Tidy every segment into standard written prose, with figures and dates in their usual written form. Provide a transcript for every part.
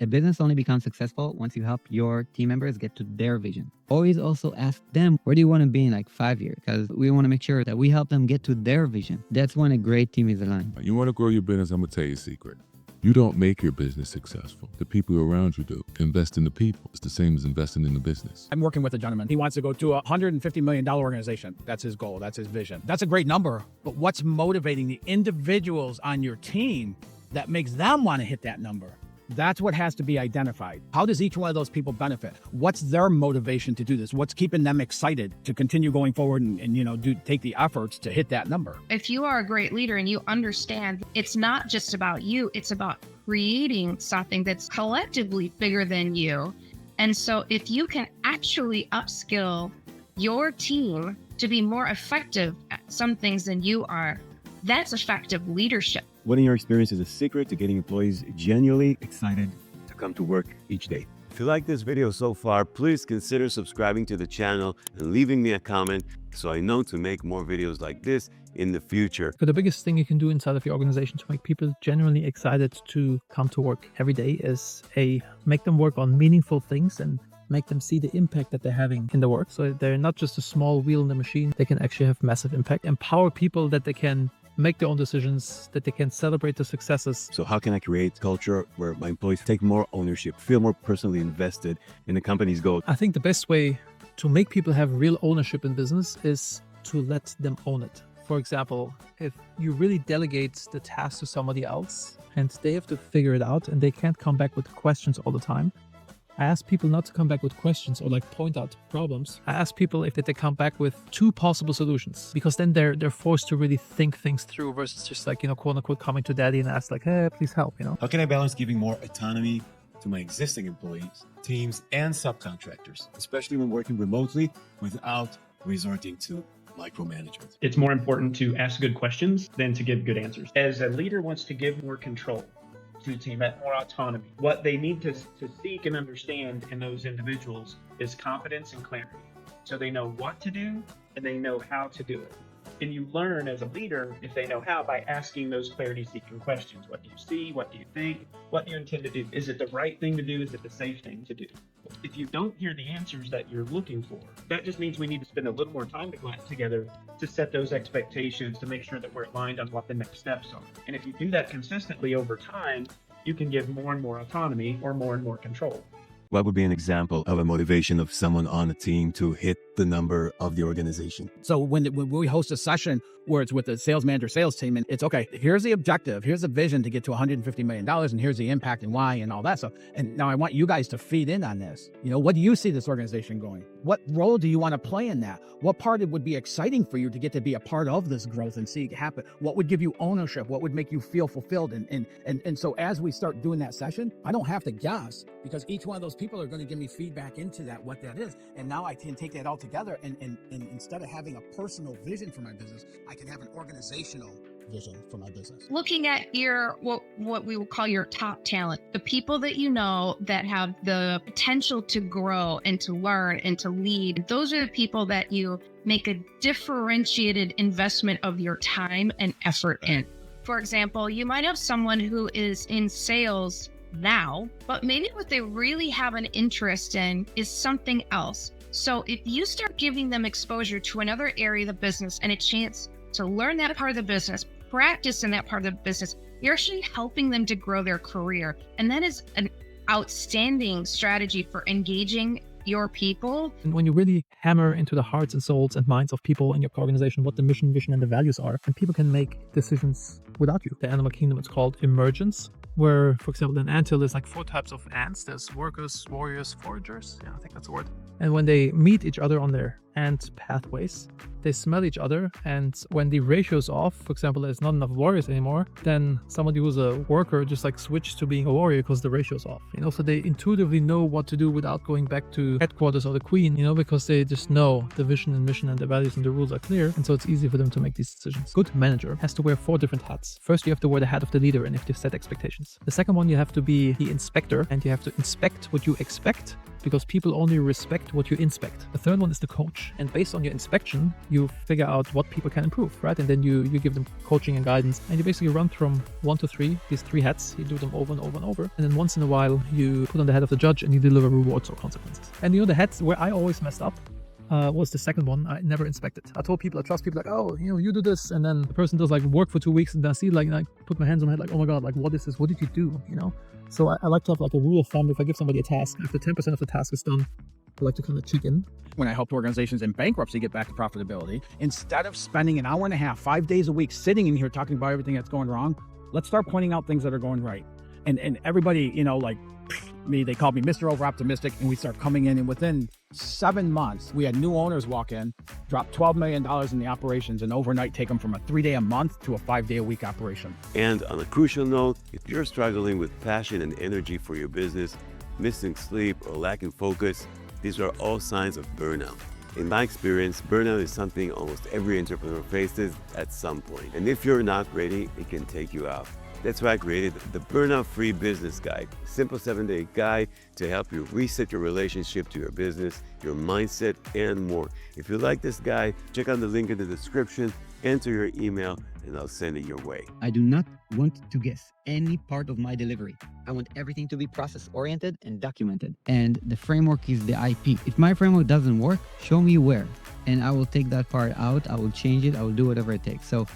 A business only becomes successful once you help your team members get to their vision. Always also ask them, where do you want to be in like 5 years? Because we want to make sure that we help them get to their vision. That's when a great team is aligned. You want to grow your business, I'm going to tell you a secret. You don't make your business successful. The people around you do. Invest in the people. It's the same as investing in the business. I'm working with a gentleman. He wants to go to a $150 million organization. That's his goal. That's his vision. That's a great number. But what's motivating the individuals on your team that makes them want to hit that number? That's what has to be identified. How does each one of those people benefit? What's their motivation to do this? What's keeping them excited to continue going forward and take the efforts to hit that number? If you are a great leader and you understand it's not just about you, it's about creating something that's collectively bigger than you. And so if you can actually upskill your team to be more effective at some things than you are, that's effective leadership. What in your experience is a secret to getting employees genuinely excited to come to work each day? If you like this video so far, please consider subscribing to the channel and leaving me a comment so I know to make more videos like this in the future. So the biggest thing you can do inside of your organization to make people genuinely excited to come to work every day is make them work on meaningful things and make them see the impact that they're having in the work. So they're not just a small wheel in the machine, they can actually have massive impact. Empower people that they can make their own decisions, that they can celebrate the successes. So how can I create culture where my employees take more ownership, feel more personally invested in the company's goal? I think the best way to make people have real ownership in business is to let them own it. For example, if you really delegate the task to somebody else and they have to figure it out and they can't come back with questions all the time, I ask people not to come back with questions or point out problems. I ask people if they come back with 2 possible solutions, because then they're forced to really think things through versus just quote unquote coming to daddy and ask hey, please help, How can I balance giving more autonomy to my existing employees, teams, and subcontractors, especially when working remotely without resorting to micromanagement? It's more important to ask good questions than to give good answers. As a leader wants to give more control to the team, more autonomy, what they need to seek and understand in those individuals is confidence and clarity. So they know what to do and they know how to do it. And you learn as a leader, if they know how, by asking those clarity-seeking questions. What do you see? What do you think? What do you intend to do? Is it the right thing to do? Is it the safe thing to do? If you don't hear the answers that you're looking for, that just means we need to spend a little more time together to set those expectations, to make sure that we're aligned on what the next steps are. And if you do that consistently over time, you can give more and more autonomy or more and more control. What would be an example of a motivation of someone on a team to hit the number of the organization? So when we host a session where it's with the sales manager, sales team, and it's okay, here's the objective, here's the vision to get to $150 million, and here's the impact and why and all that stuff. And now I want you guys to feed in on this. What do you see this organization going? What role do you want to play in that? What part would be exciting for you to get to be a part of this growth and see it happen? What would give you ownership? What would make you feel fulfilled? And so as we start doing that session, I don't have to guess, because each one of those people are going to give me feedback into that, what that is. And now I can take that all together and instead of having a personal vision for my business, I can have an organizational vision for my business. Looking at your what we will call your top talent, the people that you know that have the potential to grow and to learn and to lead, those are the people that you make a differentiated investment of your time and effort in. For example, you might have someone who is in sales now, but maybe what they really have an interest in is something else. So if you start giving them exposure to another area of the business and a chance to learn that part of the business, practice in that part of the business, you're actually helping them to grow their career. And that is an outstanding strategy for engaging your people. And when you really hammer into the hearts and souls and minds of people in your organization, what the mission, vision, and the values are, and people can make decisions without you. The animal kingdom is called emergence, where, for example, in anthill, there's 4 types of ants. There's workers, warriors, foragers. Yeah, I think that's the word. And when they meet each other on their ant pathways, they smell each other. And when the ratio's off, for example, there's not enough warriors anymore, then somebody who's a worker just switches to being a warrior because the ratio's off. So they intuitively know what to do without going back to headquarters or the queen, because they just know the vision and mission and the values and the rules are clear. And so it's easy for them to make these decisions. Good manager has to wear 4 different hats. First, you have to wear the hat of the leader and if they set expectations. The second one, you have to be the inspector and you have to inspect what you expect because people only respect what you inspect. The third one is the coach. And based on your inspection, you figure out what people can improve, right? And then you give them coaching and guidance, and you basically run from 1 to 3, these 3 hats. You do them over and over and over. And then once in a while, you put on the head of the judge and you deliver rewards or consequences. And the hats where I always messed up was the second one. I never inspected. I told people, I trust people, like, oh, you do this, and then the person does like work for 2 weeks, and then I see like put my hands on my head, like, oh my god, like, what is this? What did you do? So I like to have like a rule of thumb. If I give somebody a task, after 10% of the task is done, I like to kind of check in. When I helped organizations in bankruptcy get back to profitability, instead of spending an hour and a half, 5 days a week sitting in here talking about everything that's going wrong, let's start pointing out things that are going right. And everybody, like me, they called me Mr. Over-Optimistic, and we start coming in, and within 7 months, we had new owners walk in, drop $12 million in the operations, and overnight take them from a 3-day a month to a 5-day a week operation. And on a crucial note, if you're struggling with passion and energy for your business, missing sleep, or lacking focus, these are all signs of burnout. In my experience, burnout is something almost every entrepreneur faces at some point. And if you're not ready, it can take you out. That's why I created the Burnout-Free Business Guide, a simple 7-day guide to help you reset your relationship to your business, your mindset, and more. If you like this guide, check out the link in the description, enter your email, and I'll send it your way. I do not want to guess any part of my delivery. I want everything to be process-oriented and documented. And the framework is the IP. If my framework doesn't work, show me where. And I will take that part out, I will change it, I will do whatever it takes. So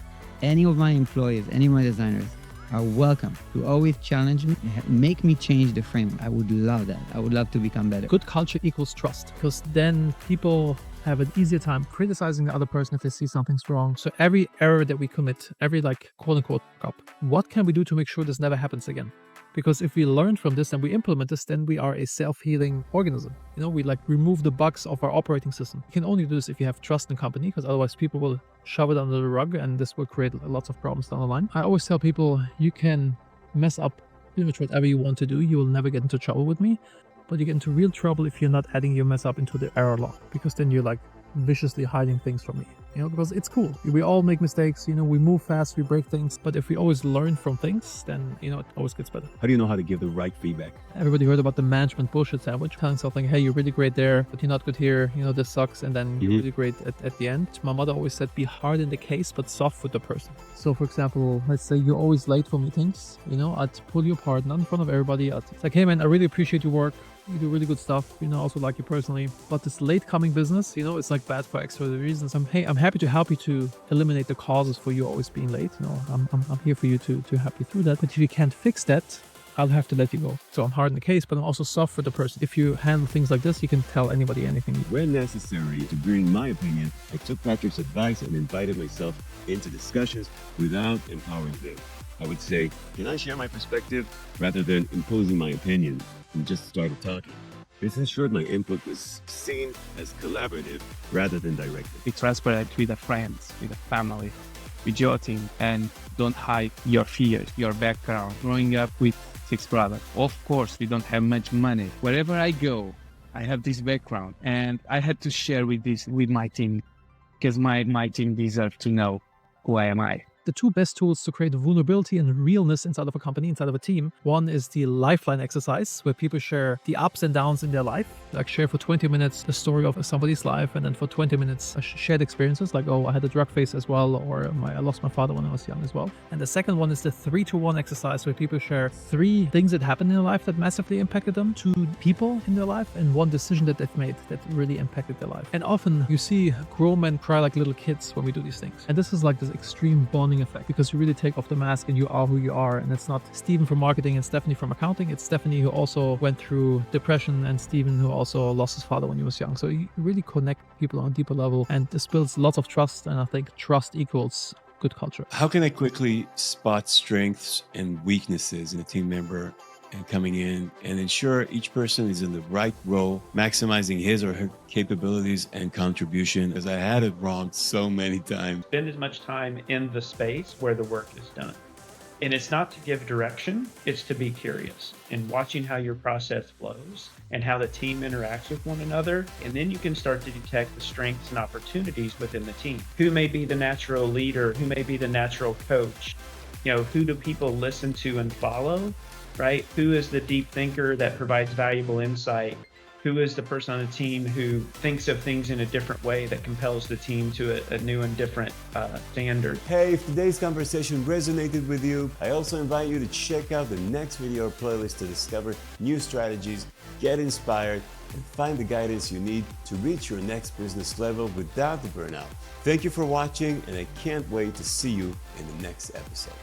any of my employees, any of my designers, are welcome to always challenge me, make me change the framework. I would love that. I would love to become better. Good culture equals trust, because then people have an easier time criticizing the other person if they see something's wrong. So every error that we commit, every like quote unquote up, what can we do to make sure this never happens again? Because if we learn from this and we implement this, then we are a self-healing organism. We like remove the bugs of our operating system. You can only do this if you have trust in the company, because otherwise people will shove it under the rug, and this will create lots of problems down the line. I always tell people, you can mess up pretty much whatever you want to do. You will never get into trouble with me, but you get into real trouble if you're not adding your mess up into the error log, because then you're like viciously hiding things from me. Because it's cool. We all make mistakes, we move fast, we break things. But if we always learn from things, then, it always gets better. How do you know how to give the right feedback? Everybody heard about the management bullshit sandwich, telling something, hey, you're really great there, but you're not good here, this sucks, and then you're really great at the end. My mother always said, be hard in the case, but soft with the person. So for example, let's say you're always late for meetings, I'd pull you apart, not in front of everybody. It's like, hey man, I really appreciate your work. You do really good stuff, also like you personally. But this late coming business, it's like bad for extra reasons. I'm happy to help you to eliminate the causes for you always being late. I'm here for you to help you through that. But if you can't fix that, I'll have to let you go. So I'm hard in the case, but I'm also soft for the person. If you handle things like this, you can tell anybody anything. When necessary to bring my opinion, I took Patrick's advice and invited myself into discussions without empowering them. I would say, can I share my perspective rather than imposing my opinion? And just started talking. This ensured my input was seen as collaborative rather than directed. Be transparent with the friends, with the family, with your team, and don't hide your fears, your background. Growing up with 6 brothers, of course, we don't have much money. Wherever I go, I have this background, and I had to share with my team, because my team deserves to know who I am. The 2 best tools to create vulnerability and realness inside of a company, inside of a team. One is the lifeline exercise, where people share the ups and downs in their life, like share for 20 minutes the story of somebody's life, and then for 20 minutes shared experiences, like, oh, I had a drug phase as well, or I lost my father when I was young as well. And the second one is the 3-to-1 exercise, where people share 3 things that happened in their life that massively impacted them, 2 people in their life, and 1 decision that they've made that really impacted their life. And often you see grown men cry like little kids when we do these things. And this is like this extreme bonding effect, because you really take off the mask and you are who you are. And it's not Stephen from marketing and Stephanie from accounting. It's Stephanie who also went through depression, and Stephen who also lost his father when he was young. So you really connect people on a deeper level, and this builds lots of trust. And I think trust equals good culture. How can I quickly spot strengths and weaknesses in a team member and coming in and ensure each person is in the right role, maximizing his or her capabilities and contribution? Because I had it wrong so many times. Spend as much time in the space where the work is done. And it's not to give direction, it's to be curious and watching how your process flows and how the team interacts with one another. And then you can start to detect the strengths and opportunities within the team. Who may be the natural leader? Who may be the natural coach? Who do people listen to and follow, right? Who is the deep thinker that provides valuable insight? Who is the person on the team who thinks of things in a different way that compels the team to a new and different standard? Hey, if today's conversation resonated with you, I also invite you to check out the next video or playlist to discover new strategies, get inspired, and find the guidance you need to reach your next business level without the burnout. Thank you for watching, and I can't wait to see you in the next episode.